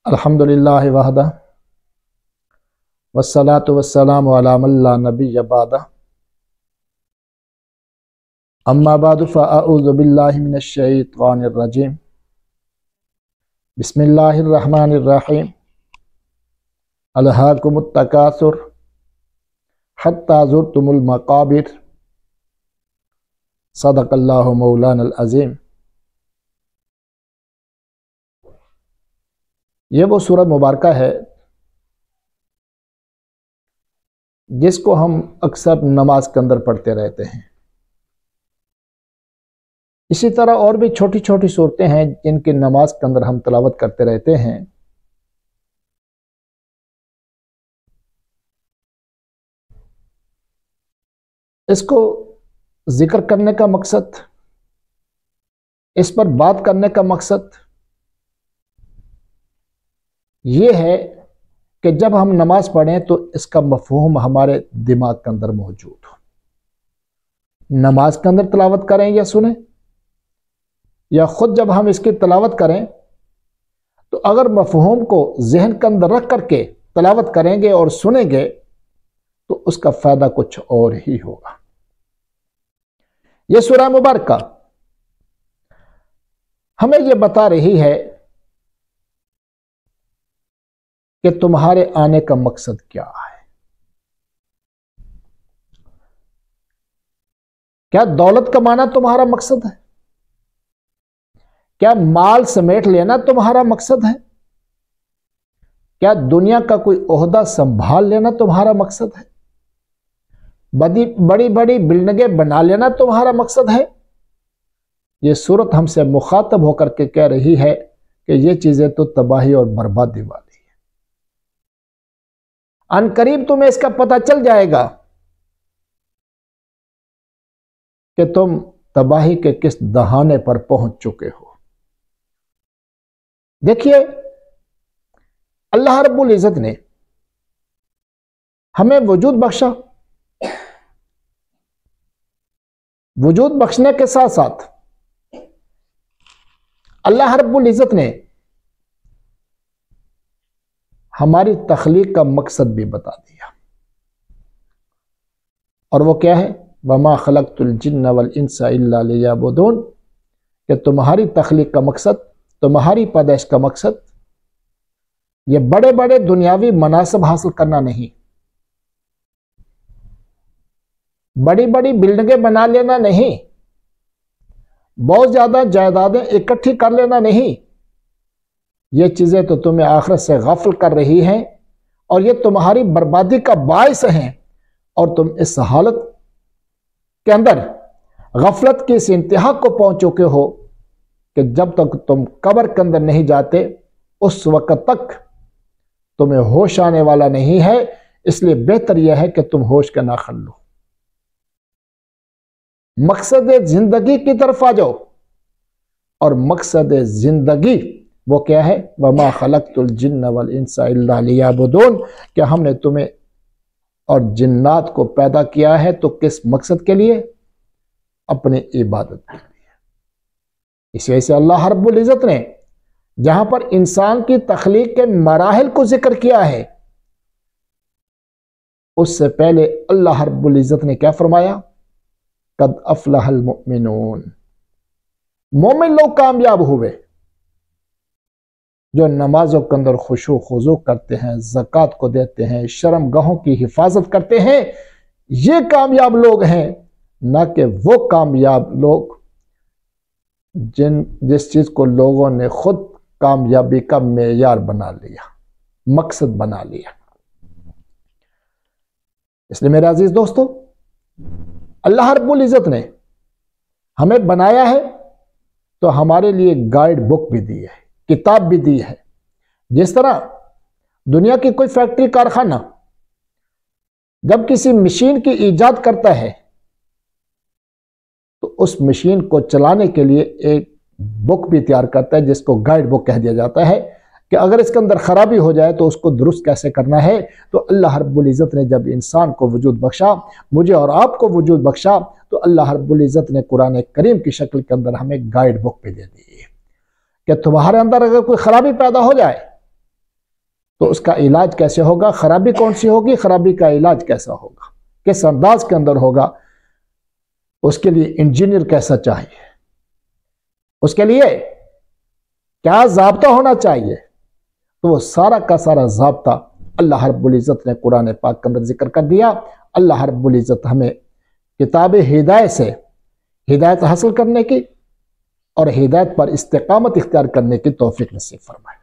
अल्हम्दुलिल्लाहि वहदा वस्सलातु वस्सलामु अला मन ला नबिय्य बअदा अम्मा बअदु फ़अऊज़ु बिल्लाहि मिनश शैतानिर रजीम बिस्मिल्लाहिर रहमानिर रहीम अलहाकुमुत तकासुर हत्ता ज़ुरतुमुल मक़ाबिर सदक़ल्लाहु मौलानल अज़ीम। ये वो सूरह मुबारक है जिसको हम अक्सर नमाज के अंदर पढ़ते रहते हैं। इसी तरह और भी छोटी छोटी सूरतें हैं जिनकी नमाज के अंदर हम तिलावत करते रहते हैं। इसको जिक्र करने का मकसद, इस पर बात करने का मकसद ये है कि जब हम नमाज पढ़ें तो इसका मफहूम हमारे दिमाग के अंदर मौजूद हो। नमाज के अंदर तिलावत करें या सुने, या खुद जब हम इसकी तिलावत करें तो अगर मफहूम को जहन के अंदर रख करके तिलावत करेंगे और सुनेंगे तो उसका फायदा कुछ और ही होगा। यह सूरह मुबारक हमें यह बता रही है कि तुम्हारे आने का मकसद क्या है। क्या दौलत कमाना तुम्हारा मकसद है? क्या माल समेट लेना तुम्हारा मकसद है? क्या दुनिया का कोई ओहदा संभाल लेना तुम्हारा मकसद है? बड़ी बड़ी बिल्डिंगें बना लेना तुम्हारा मकसद है? यह सूरत हमसे मुखातब होकर के कह रही है कि यह चीजें तो तबाही और बर्बादी वाली। अनकरीब तुम्हें इसका पता चल जाएगा कि तुम तबाही के किस दहाने पर पहुंच चुके हो। देखिए, अल्लाह रब्बुल इज़्ज़त ने हमें वजूद बख्शा। वजूद बख्शने के साथ साथ अल्लाह रब्बुल इज़्ज़त ने हमारी तख्लीक का मकसद भी बता दिया, और वो क्या है? वमा खलक़तुल जिन्ना वल इंसा इल्ला लियअबुदून, कि तुम्हारी तख्लीक का मकसद, तुम्हारी पैदाइश का मकसद ये बड़े बड़े दुनियावी मनासिब हासिल करना नहीं, बड़ी बड़ी बिल्डिंगें बना लेना नहीं, बहुत ज्यादा जायदादें इकट्ठी कर लेना नहीं। ये चीजें तो तुम्हें आखिरत से गाफिल कर रही हैं और ये तुम्हारी बर्बादी का बायस हैं, और तुम इस हालत के अंदर गफलत की इस इंतहा को पहुंच चुके हो कि जब तक तुम कब्र के अंदर नहीं जाते उस वक्त तक तुम्हें होश आने वाला नहीं है। इसलिए बेहतर यह है कि तुम होश का नाखल लो, मकसद जिंदगी की तरफ आ जाओ। और मकसद जिंदगी वो क्या है? वमा खलक़तुल जिन्ना वल इंसा इल्ला लियअबुदून, कि हमने तुम्हें और जिन्नात को पैदा किया है तो किस मकसद के लिए? अपनी इबादत के लिए। इसी वजह से अल्लाह रब्बुल इज़्ज़त ने जहां पर इंसान की तख्लीक के मराहिल को जिक्र किया है, उससे पहले अल्लाह रब्बुल इज़्ज़त ने क्या फरमाया? कद अफ़लहल मुमिनून, मोमिन लोग कामयाब हुए जो नमाजों के अंदर खुशू खुजू करते हैं, ज़कात को देते हैं, शर्मगाहों की हिफाजत करते हैं। ये कामयाब लोग हैं, ना कि वो कामयाब लोग जिस चीज को लोगों ने खुद कामयाबी का मेयार बना लिया, मकसद बना लिया। इसलिए मेरे अजीज दोस्तों, अल्लाह रब्बुल इज़्ज़त ने हमें बनाया है तो हमारे लिए गाइड बुक भी दी है, किताब भी दी है। जिस तरह दुनिया की कोई फैक्ट्री कारखाना जब किसी मशीन की ईजाद करता है तो उस मशीन को चलाने के लिए एक बुक भी तैयार करता है जिसको गाइड बुक कह दिया जाता है, कि अगर इसके अंदर खराबी हो जाए तो उसको दुरुस्त कैसे करना है। तो अल्लाह रब्बुल इज़्ज़त ने जब इंसान को वजूद बख्शा, मुझे और आपको वजूद बख्शा, तो अल्लाह रब्बुल इज़्ज़त ने कुरान करीम की शक्ल के अंदर हमें गाइड बुक भी दे दी है कि तुम्हारे अंदर अगर कोई खराबी पैदा हो जाए तो उसका इलाज कैसे होगा, खराबी कौन सी होगी, खराबी का इलाज कैसा होगा, किस अंदाज के अंदर होगा, उसके लिए इंजीनियर कैसा चाहिए, उसके लिए क्या ज़ाब्ता होना चाहिए, तो वो सारा का सारा ज़ाब्ता अल्लाह रब्बुल इज़्ज़त ने कुरान पाक के अंदर जिक्र कर दिया। अल्लाह रब्बुल इज़्ज़त हमें किताब हिदायत से हिदायत हासिल करने की और हिदायत पर इस्तिकामत इख्तियार करने की तौफीक नसीब फरमाए।